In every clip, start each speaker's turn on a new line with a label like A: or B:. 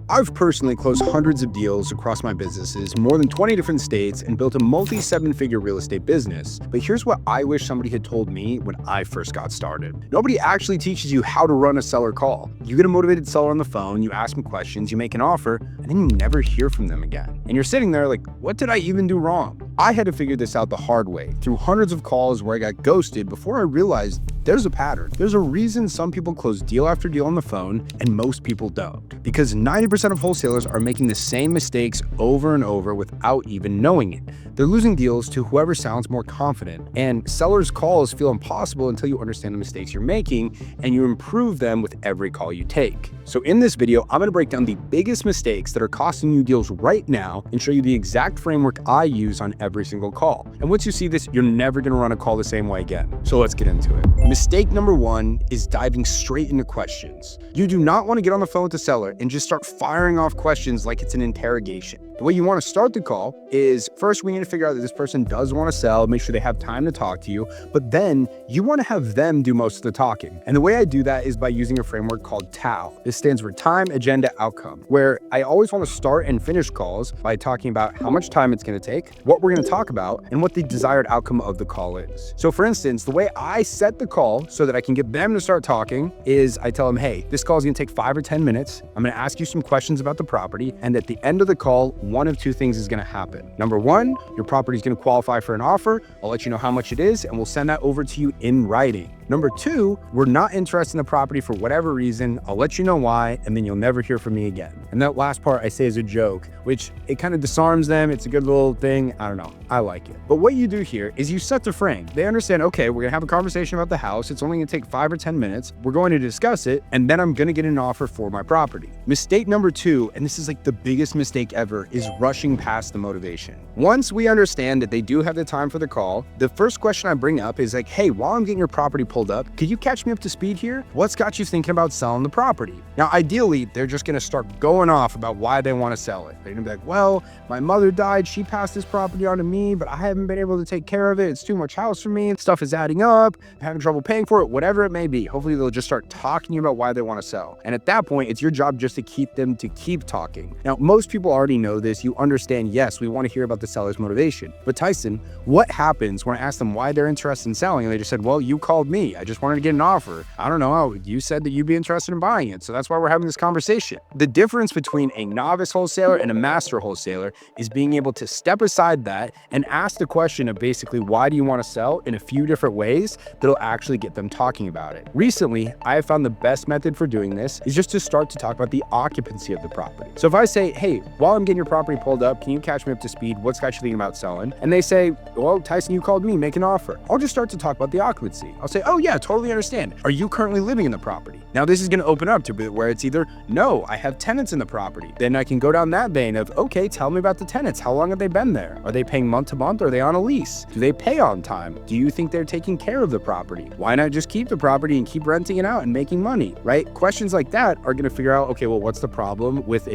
A: I've personally closed hundreds of deals across my businesses, more than 20 different states, and built a multi-7-figure real estate business. But here's what I wish somebody had told me when I first got started. Nobody actually teaches you how to run a seller call. You get a motivated seller on the phone, you ask them questions, you make an offer, and then you never hear from them again. And you're sitting there like, what did I even do wrong? I had to figure this out the hard way, through hundreds of calls where I got ghosted before I realized there's a pattern. There's a reason some people close deal after deal on the phone and most people don't. Because 90% of wholesalers are making the same mistakes over and over without even knowing it. They're losing deals to whoever sounds more confident. And sellers' calls feel impossible until you understand the mistakes you're making and you improve them with every call you take. So in this video, I'm going to break down the biggest mistakes that are costing you deals right now and show you the exact framework I use on every single call. And once you see this, you're never going to run a call the same way again. So let's get into it. Mistake number one is diving straight into questions. You do not want to get on the phone with the seller and just start firing off questions like it's an interrogation. The way you want to start the call is first we need to figure out that this person does want to sell, make sure they have time to talk to you, but then you want to have them do most of the talking. And the way I do that is by using a framework called TAO. This stands for time, agenda, outcome, where I always want to start and finish calls by talking about how much time it's going to take, what we're going to talk about, and what the desired outcome of the call is. So for instance, the way I set the call so that I can get them to start talking is I tell them, hey, this call is going to take 5 or 10 minutes. I'm going to ask you some questions about the property. And at the end of the call, one of two things is going to happen. Number one, your property is going to qualify for an offer. I'll let you know how much it is, and we'll send that over to you in writing. Number two, we're not interested in the property for whatever reason. I'll let you know why, and then you'll never hear from me again. And that last part I say is a joke, which it kind of disarms them. It's a good little thing. I don't know. I like it. But what you do here is you set the frame. They understand, okay, we're going to have a conversation about the house. It's only going to take 5 or 10 minutes. We're going to discuss it, and then I'm going to get an offer for my property. Mistake number two, and this is like the biggest mistake ever, is rushing past the motivation. Once we understand that they do have the time for the call, the first question I bring up is like, hey, while I'm getting your property pulled up, could you catch me up to speed here? What's got you thinking about selling the property? Now, ideally, they're just going to start going off about why they want to sell it. They're going to be like, well, my mother died. She passed this property on to me, but I haven't been able to take care of it. It's too much house for me. Stuff is adding up. I'm having trouble paying for it, whatever it may be. Hopefully, they'll just start talking to you about why they want to sell. And at that point, it's your job just to keep them to keep talking. Now, most people already know this. You understand, yes, we want to hear about the seller's motivation. But Tyson, what happens when I ask them why they're interested in selling? And they just said, well, you called me. I just wanted to get an offer. I don't know. You said that you'd be interested in buying it. So that's why we're having this conversation. The difference between a novice wholesaler and a master wholesaler is being able to step aside that and ask the question of basically, why do you want to sell, in a few different ways that'll actually get them talking about it. Recently, I have found the best method for doing this is just to start to talk about the occupancy of the property. So if I say, hey, while I'm getting your property pulled up, can you catch me up to speed? What's got you thinking about selling? And they say, well, Tyson, you called me, make an offer. I'll just start to talk about the occupancy. I'll say, oh yeah, totally understand. Are you currently living in the property? Now this is going to open up to where it's either, no, I have tenants in the property. Then I can go down that vein of, okay, tell me about the tenants. How long have they been there? Are they paying month to month? Are they on a lease? Do they pay on time? Do you think they're taking care of the property? Why not just keep the property and keep renting it out and making money, right? Questions like that are going to figure out, okay, well, what's the problem with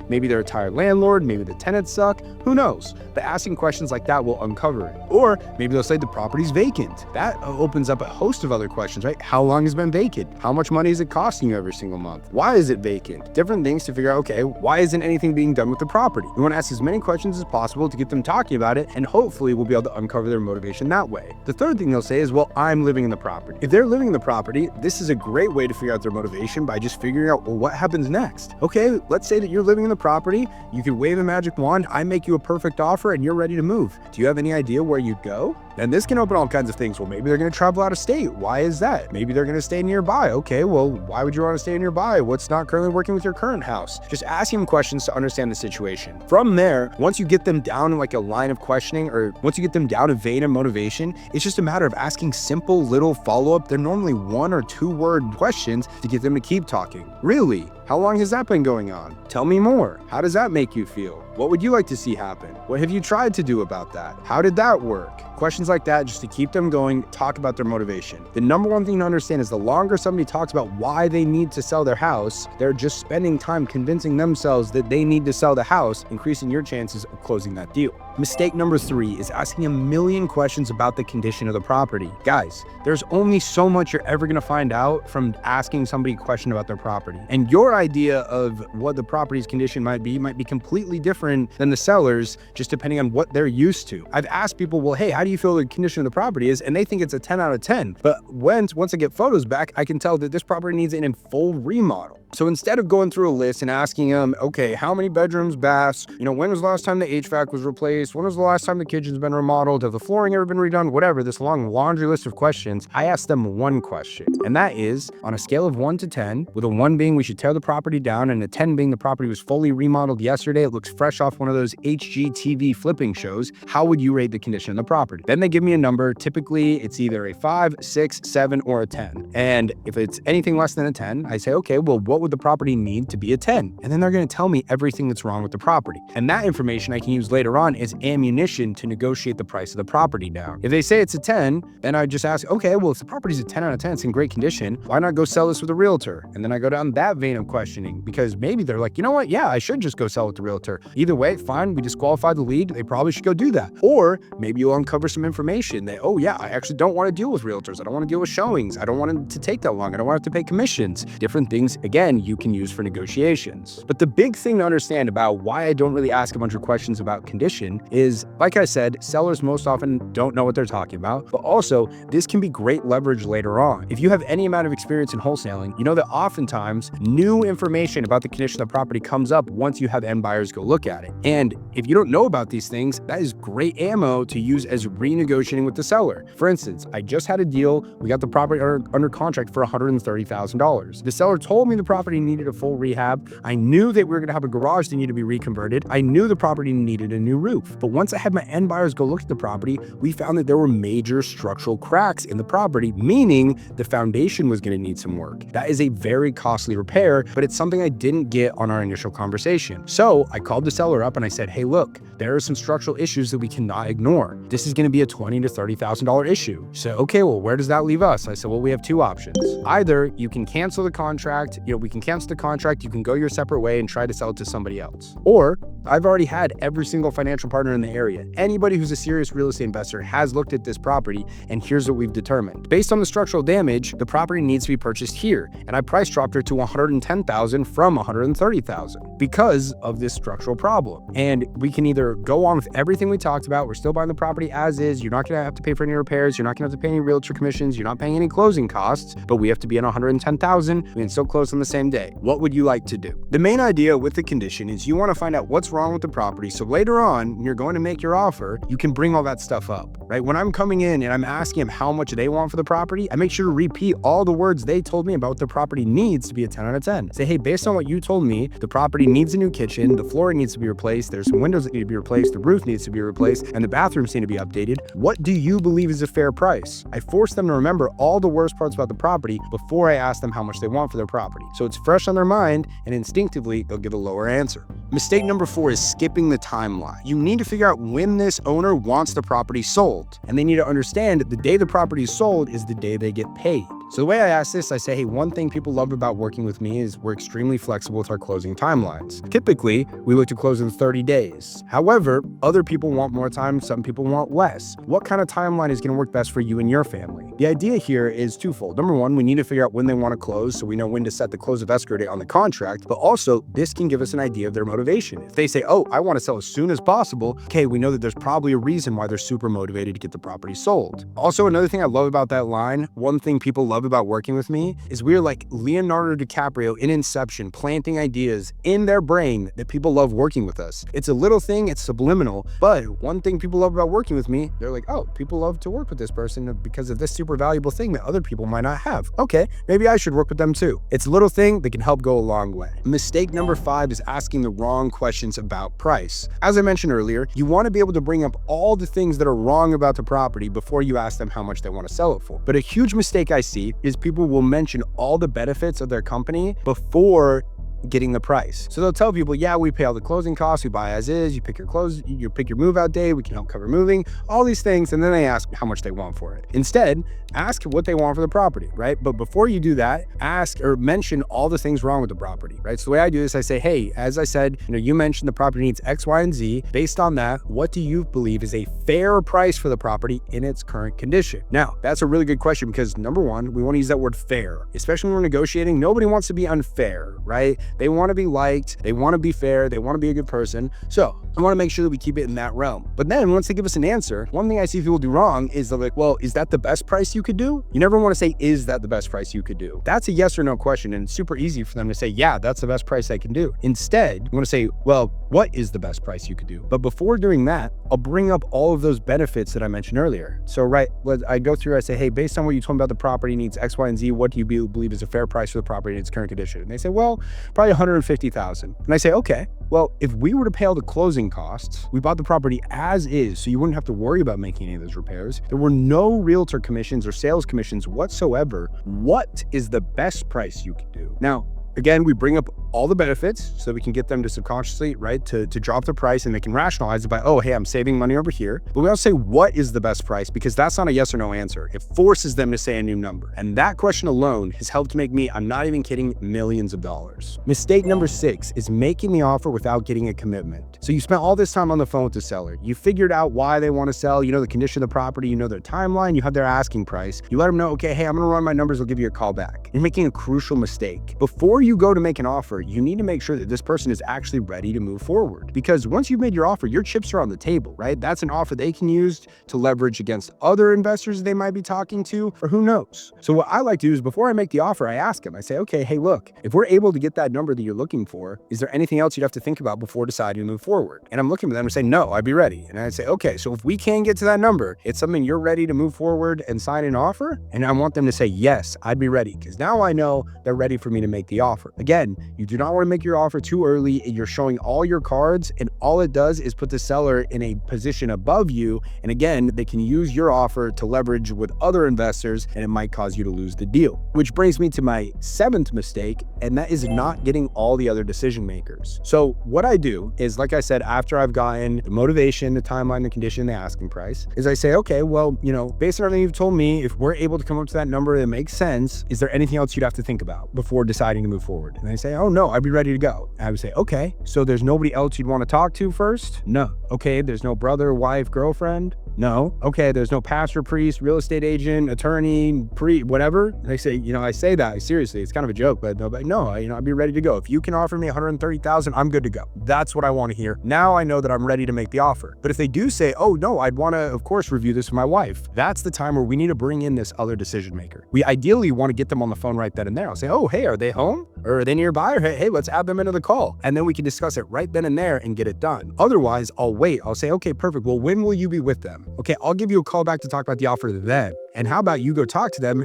A: maybe they're a tired landlord, maybe the tenants suck, who knows? But asking questions like that will uncover it. Or maybe they'll say the property's vacant. That opens up a host of other questions, right? How long has it been vacant? How much money is it costing you every single month? Why is it vacant? Different things to figure out, okay, why isn't anything being done with the property? We want to ask as many questions as possible to get them talking about it, and hopefully we'll be able to uncover their motivation that way. The third thing they'll say is, well, I'm living in the property. If they're living in the property, this is a great way to figure out their motivation by just figuring out, well, what happens next? Okay, let's say that you're living in the property, you could wave a magic wand, I make you a perfect offer, and you're ready to move. Do you have any idea where you'd go? And this can open all kinds of things. Well, maybe they're going to travel out of state. Why is that? Maybe they're going to stay nearby. Okay, well, why would you want to stay nearby? What's not currently working with your current house? Just asking them questions to understand the situation. From there, once you get them down in like a line of questioning, or once you get them down a vein of motivation, it's just a matter of asking simple little follow-up. They're normally 1 or 2 word questions to get them to keep talking. Really? How long has that been going on? Tell me more. How does that make you feel? What would you like to see happen? What have you tried to do about that? How did that work? Questions like that just to keep them going, talk about their motivation. The number one thing to understand is the longer somebody talks about why they need to sell their house, they're just spending time convincing themselves that they need to sell the house, increasing your chances of closing that deal. Mistake number 3 is asking a million questions about the condition of the property. Guys, there's only so much you're ever going to find out from asking somebody a question about their property. And your idea of what the property's condition might be completely different than the seller's, just depending on what they're used to. I've asked people, well, hey, how do you feel the condition of the property is? And they think it's a 10 out of 10. But once I get photos back, I can tell that this property needs an full remodel. So instead of going through a list and asking them, okay, how many bedrooms, baths, when was the last time the HVAC was replaced? When was the last time the kitchen's been remodeled? Have the flooring ever been redone? Whatever, this long laundry list of questions, I ask them one question. And that is, on a scale of 1 to 10, with a 1 being we should tear the property down and a 10 being the property was fully remodeled yesterday, it looks fresh off one of those HGTV flipping shows, how would you rate the condition of the property? Then they give me a number. Typically, it's either a 5, 6, 7, or a 10. And if it's anything less than a 10, I say, okay, well, what would the property need to be a 10? And then they're going to tell me everything that's wrong with the property. And that information I can use later on as ammunition to negotiate the price of the property down. If they say it's a 10, then I just ask, okay, well, if the property's a 10 out of 10, it's in great condition, why not go sell this with a realtor? And then I go down that vein of questioning, because maybe they're like, you know what? Yeah, I should just go sell with the realtor. Either way, fine, we disqualify the lead. They probably should go do that. Or maybe you'll uncover some information that, oh yeah, I actually don't want to deal with realtors. I don't want to deal with showings. I don't want it to take that long. I don't want it to pay commissions. Different things, again, you can use for negotiations. But the big thing to understand about why I don't really ask a bunch of questions about condition is, like I said, sellers most often don't know what they're talking about, but also this can be great leverage later on. If you have any amount of experience in wholesaling, you know that oftentimes new information about the condition of the property comes up once you have end buyers go look at it. And if you don't know about these things, that is great ammo to use as renegotiating with the seller. For instance, I just had a deal. We got the property under contract for $130,000. The seller told me the property needed a full rehab. I knew that we were going to have a garage that needed to be reconverted. I knew the property needed a new roof. But once I had my end buyers go look at the property, we found that there were major structural cracks in the property, meaning the foundation was going to need some work. That is a very costly repair, but it's something I didn't get on our initial conversation. So I called the seller up and I said, hey, look, there are some structural issues that we cannot ignore. This is going to be a $20,000 to $30,000 issue. So, okay, well, where does that leave us? I said, well, we have two options. Either you can cancel the contract, we can cancel the contract, you can go your separate way and try to sell it to somebody else. Or I've already had every single financial partner in the area. Anybody who's a serious real estate investor has looked at this property, and here's what we've determined. Based on the structural damage, the property needs to be purchased here, and I price dropped her to $110,000 from $130,000 because of this structural problem. And we can either go on with everything we talked about, we're still buying the property as is, you're not gonna have to pay for any repairs, you're not gonna have to pay any realtor commissions, you're not paying any closing costs, but we have to be on $110,000, we can still close on the same day. What would you like to do? The main idea with the condition is you wanna find out what's wrong with the property, so later on, when you're going to make your offer, you can bring all that stuff up, right? When I'm coming in and I'm asking them how much they want for the property, I make sure to repeat all the words they told me about what the property needs to be a 10 out of 10. Say, hey, based on what you told me, the property needs a new kitchen, the flooring needs to be replaced, there's some windows that need to be replaced, the roof needs to be replaced, and the bathrooms need to be updated. What do you believe is a fair price? I force them to remember all the worst parts about the property before I ask them how much they want for their property. So it's fresh on their mind, and instinctively, they'll give a lower answer. Mistake number 4 is skipping the timeline. You need to figure out when this owner wants the property sold, and they need to understand that the day the property is sold is the day they get paid. So the way I ask this, I say, hey, one thing people love about working with me is we're extremely flexible with our closing timelines. Typically, we look to close in 30 days. However, other people want more time, some people want less. What kind of timeline is going to work best for you and your family? The idea here is twofold. Number one, we need to figure out when they want to close so we know when to set the close of escrow date on the contract, but also this can give us an idea of their motivation. If they say, oh, I want to sell as soon as possible, okay, we know that there's probably a reason why they're super motivated to get the property sold. Also, another thing I love about that line, one thing people love about working with me is we're like Leonardo DiCaprio in Inception, planting ideas in their brain that people love working with us. It's a little thing, it's subliminal, but one thing people love about working with me, they're like, oh, people love to work with this person because of this super valuable thing that other people might not have. Okay, maybe I should work with them too. It's a little thing that can help go a long way. Mistake number 5 is asking the wrong questions about price. As I mentioned earlier, you want to be able to bring up all the things that are wrong about the property before you ask them how much they want to sell it for. But a huge mistake I see is people will mention all the benefits of their company before getting the price. So they'll tell people, yeah, we pay all the closing costs, we buy as is, you pick your move out day, we can help cover moving, all these things, and then they ask how much they want for it. Instead, ask what they want for the property, right? But before you do that, ask or mention all the things wrong with the property, right? So the way I do this, I say, hey, as I said, you mentioned the property needs X, Y, and Z. Based on that, what do you believe is a fair price for the property in its current condition? Now, that's a really good question because number one, we want to use that word fair, especially when we're negotiating. Nobody wants to be unfair, right? They want to be liked, they want to be fair, they want to be a good person. So I want to make sure that we keep it in that realm. But then once they give us an answer, one thing I see people do wrong is they're like, well, is that the best price you could do? You never want to say, is that the best price you could do? That's a yes or no question, and it's super easy for them to say, yeah, that's the best price I can do. Instead, you want to say, well, what is the best price you could do? But before doing that, I'll bring up all of those benefits that I mentioned earlier. So right, I go through, I say, hey, based on what you told me about the property needs X, Y, and Z, what do you believe is a fair price for the property in its current condition? And they say, well, probably $150,000. And I say, okay, well, if we were to pay all the closing costs, we bought the property as is, so you wouldn't have to worry about making any of those repairs. There were no realtor commissions or sales commissions whatsoever. What is the best price you could do? Now, again, we bring up all the benefits so we can get them to subconsciously, right, to drop the price, and they can rationalize it by, oh, hey, I'm saving money over here. But we also say, what is the best price? Because that's not a yes or no answer. It forces them to say a new number. And that question alone has helped make me, I'm not even kidding, millions of dollars. Mistake number 6 is making the offer without getting a commitment. So you spent all this time on the phone with the seller. You figured out why they want to sell. You know the condition of the property. You know their timeline. You have their asking price. You let them know, okay, hey, I'm going to run my numbers. I'll give you a call back. You're making a crucial mistake. Before you go to make an offer, you need to make sure that this person is actually ready to move forward. Because once you've made your offer, your chips are on the table, right? That's an offer they can use to leverage against other investors they might be talking to, or who knows. So what I like to do is before I make the offer, I ask them, I say, okay, hey, look, if we're able to get that number that you're looking for, is there anything else you'd have to think about before deciding to move forward? And I'm looking at them and say, no, I'd be ready. And I'd say, okay, so if we can get to that number, it's something you're ready to move forward and sign an offer? And I want them to say, yes, I'd be ready. Because now I know they're ready for me to make the offer. Again, you do not want to make your offer too early. You're showing all your cards, and all it does is put the seller in a position above you. And again, they can use your offer to leverage with other investors, and it might cause you to lose the deal. Which brings me to my 7th mistake, and that is not getting all the other decision makers. So what I do is, like I said, after I've gotten the motivation, the timeline, the condition, the asking price, is I say, okay, well, based on everything you've told me, if we're able to come up to that number that makes sense, is there anything else you'd have to think about before deciding to move forward? And they say, oh no, I'd be ready to go. And I would say, okay, so there's nobody else you'd want to talk to first? No. Okay, there's no brother, wife, girlfriend? No. Okay, there's no pastor, priest, real estate agent, attorney, whatever. And I say, I say that seriously, it's kind of a joke, but no, I'd be ready to go. If you can offer me $130,000, I'm good to go. That's what I want to hear. Now I know that I'm ready to make the offer. But if they do say, oh no, I'd want to, of course, review this with my wife, that's the time where we need to bring in this other decision maker. We ideally want to get them on the phone right then and there. I'll say, oh, hey, are they home? Or are they nearby? Or hey, let's add them into the call. And then we can discuss it right then and there and get it done. Otherwise, I'll wait. I'll say, okay, perfect. Well, when will you be with them? Okay, I'll give you a call back to talk about the offer then. And how about you go talk to them,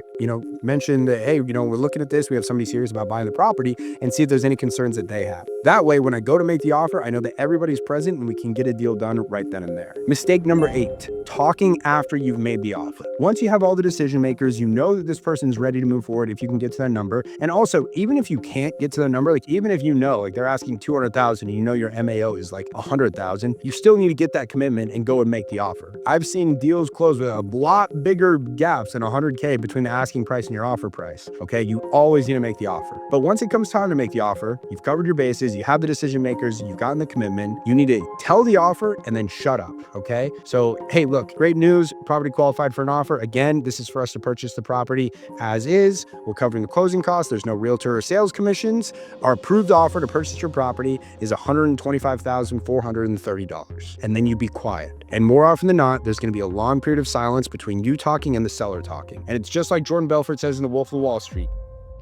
A: mention that, hey, we're looking at this, we have somebody serious about buying the property, and see if there's any concerns that they have. That way, when I go to make the offer, I know that everybody's present and we can get a deal done right then and there. Mistake number 8, talking after you've made the offer. Once you have all the decision makers, you know that this person's ready to move forward if you can get to that number. And also, even if you can't get to the number, even if they're asking $200,000 and your MAO is like $100,000, you still need to get that commitment and go and make the offer. I've seen deals close with a lot bigger gaps than $100K between the asking price and your offer price. Okay, you always need to make the offer. But once it comes time to make the offer, you've covered your bases, you have the decision makers, you've gotten the commitment, you need to tell the offer and then shut up. Okay, so hey, look, great news, property qualified for an offer. Again, this is for us to purchase the property as is. We're covering the closing costs. There's no realtor or sales commissions. Our approved offer to purchase your property is $125,430. And then you be quiet. And more often than not, there's going to be a long period of silence between you talking and the seller talking. And it's just like Jordan Belfort says in The Wolf of Wall Street.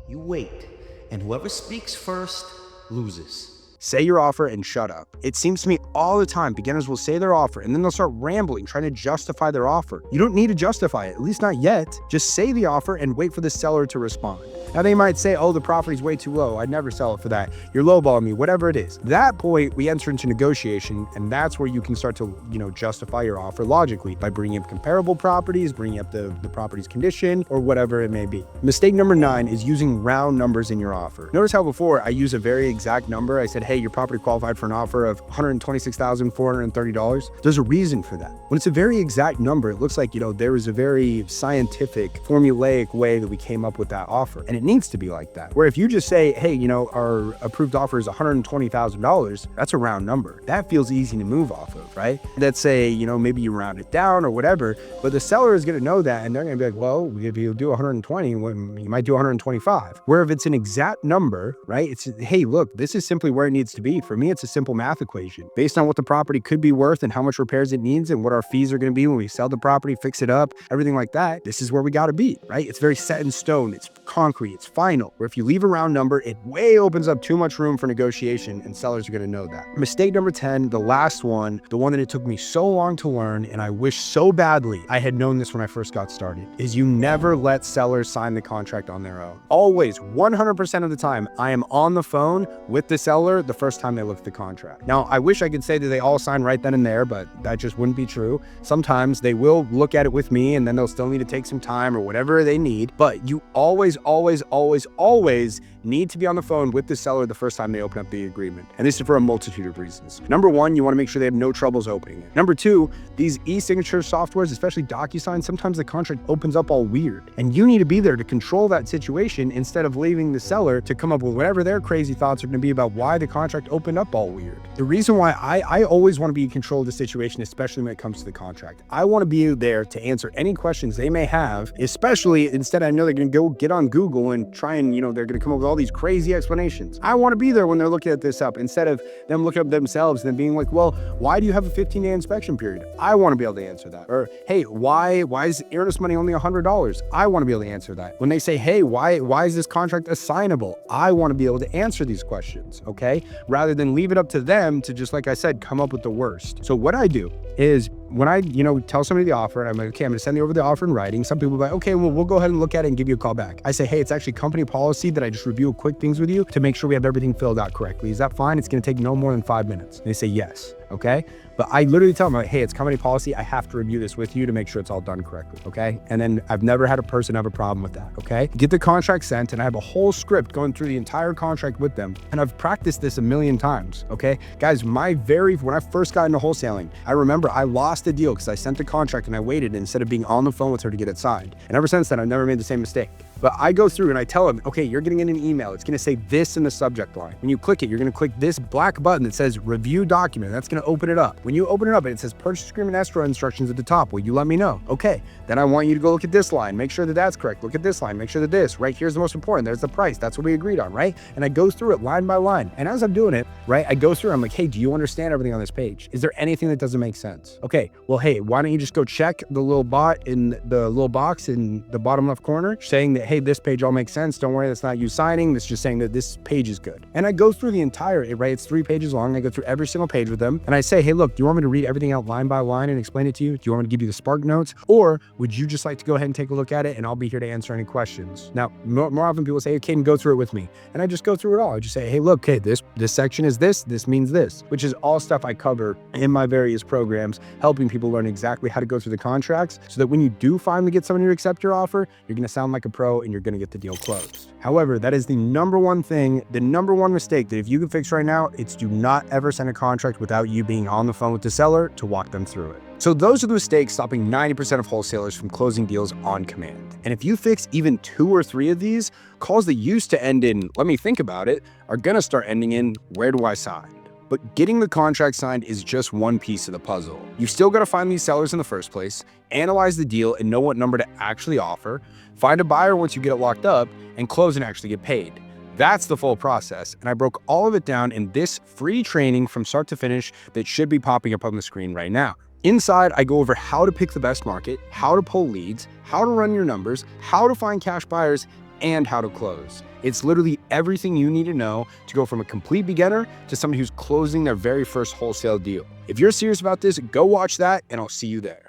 B: You wait, and whoever speaks first loses.
A: Say your offer and shut up. It seems to me all the time, beginners will say their offer and then they'll start rambling, trying to justify their offer. You don't need to justify it, at least not yet. Just say the offer and wait for the seller to respond. Now they might say, oh, the property's way too low. I'd never sell it for that. You're lowballing me, whatever it is. That point, we enter into negotiation, and that's where you can start to, justify your offer logically by bringing up comparable properties, bringing up the property's condition, or whatever it may be. Mistake number 9 is using round numbers in your offer. Notice how before I use a very exact number. I said, hey, your property qualified for an offer of $126,430. There's a reason for that. When it's a very exact number, it looks like, there is a very scientific, formulaic way that we came up with that offer. And it needs to be like that. Where if you just say, hey, our approved offer is $120,000, that's a round number. That feels easy to move off of, right? Let's say, maybe you round it down or whatever, but the seller is going to know that, and they're going to be like, well, if you do 120, you might do 125. Where if it's an exact number, right? It's, hey, look, this is simply where it needs to be. For me, it's a simple math equation based on what the property could be worth and how much repairs it needs and what our fees are going to be when we sell the property, fix it up, everything like that. This is where we got to be, right? It's very set in stone. It's concrete. It's final. Where if you leave a round number, it way opens up too much room for negotiation, and sellers are going to know that. Mistake number 10, the last one, the one that it took me so long to learn, and I wish so badly I had known this when I first got started, is you never let sellers sign the contract on their own. Always, 100% of the time, I am on the phone with the seller the first time they look at the contract. Now, I wish I could say that they all sign right then and there, but that just wouldn't be true. Sometimes they will look at it with me, and then they'll still need to take some time or whatever they need, but you always need to be on the phone with the seller the first time they open up the agreement. And this is for a multitude of reasons. Number 1, you want to make sure they have no troubles opening it. Number 2, these e-signature softwares, especially DocuSign, sometimes the contract opens up all weird, and you need to be there to control that situation instead of leaving the seller to come up with whatever their crazy thoughts are going to be about why the contract opened up all weird. The reason why I always want to be in control of the situation, especially when it comes to the contract, I want to be there to answer any questions they may have, especially instead I know they're going to go get on Google and try and, they're going to come up with all these crazy explanations. I want to be there when they're looking at this up instead of them looking up themselves and then being like, well, why do you have a 15-day inspection period? I want to be able to answer that. Or, hey, why is earnest money only $100? I want to be able to answer that. When they say, hey, why is this contract assignable? I want to be able to answer these questions, okay? Rather than leave it up to them to just, like I said, come up with the worst. So what I do is when I, tell somebody the offer, and I'm like, okay, I'm going to send you over the offer in writing. Some people are like, okay, well, we'll go ahead and look at it and give you a call back. I say, hey, it's actually company policy that I just review quick things with you to make sure we have everything filled out correctly. Is that fine? It's going to take no more than 5 minutes. And they say, yes. Okay. But I literally tell them, like, hey, it's company policy. I have to review this with you to make sure it's all done correctly. Okay. And then I've never had a person have a problem with that. Okay. Get the contract sent, and I have a whole script going through the entire contract with them. And I've practiced this a million times. Okay. Guys, when I first got into wholesaling, I remember I lost a deal because I sent the contract and I waited instead of being on the phone with her to get it signed. And ever since then, I've never made the same mistake. But I go through and I tell them, okay, you're getting in an email. It's going to say this in the subject line. When you click it, you're going to click this black button that says review document. That's going to open it up. When you open it up, it says purchase agreement escrow instructions at the top. Will you let me know? Okay. Then I want you to go look at this line. Make sure that that's correct. Look at this line. Make sure that this, right here's the most important. There's the price. That's what we agreed on, right? And I go through it line by line. And as I'm doing it, right, I go through, I'm like, hey, do you understand everything on this page? Is there anything that doesn't make sense? Okay. Well, hey, why don't you just go check the little box in the bottom left corner saying that, hey, this page all makes sense. Don't worry, that's not you signing. That's just saying that this page is good. And I go through the entire, right? It's 3 pages long. I go through every single page with them. And I say, hey, look, do you want me to read everything out line by line and explain it to you? Do you want me to give you the spark notes? Or would you just like to go ahead and take a look at it, and I'll be here to answer any questions? Now, more often people say, hey, Caden, go through it with me. And I just go through it all. I just say, hey, look, okay, this section is this means this, which is all stuff I cover in my various programs, helping people learn exactly how to go through the contracts so that when you do finally get someone to accept your offer, you're going to sound like a pro and you're going to get the deal closed. However, that is the number one thing, the number one mistake that if you can fix right now, it's do not ever send a contract without you being on the phone with the seller to walk them through it. So those are the mistakes stopping 90% of wholesalers from closing deals on command. And if you fix even 2 or 3 of these, calls that used to end in, let me think about it, are going to start ending in, where do I sign? But getting the contract signed is just one piece of the puzzle. You still got to find these sellers in the first place, analyze the deal and know what number to actually offer, find a buyer once you get it locked up, and close and actually get paid. That's the full process, and I broke all of it down in this free training from start to finish that should be popping up on the screen right now. Inside, I go over how to pick the best market, how to pull leads, how to run your numbers, how to find cash buyers, and how to close. It's literally everything you need to know to go from a complete beginner to somebody who's closing their very first wholesale deal. If you're serious about this, go watch that, and I'll see you there.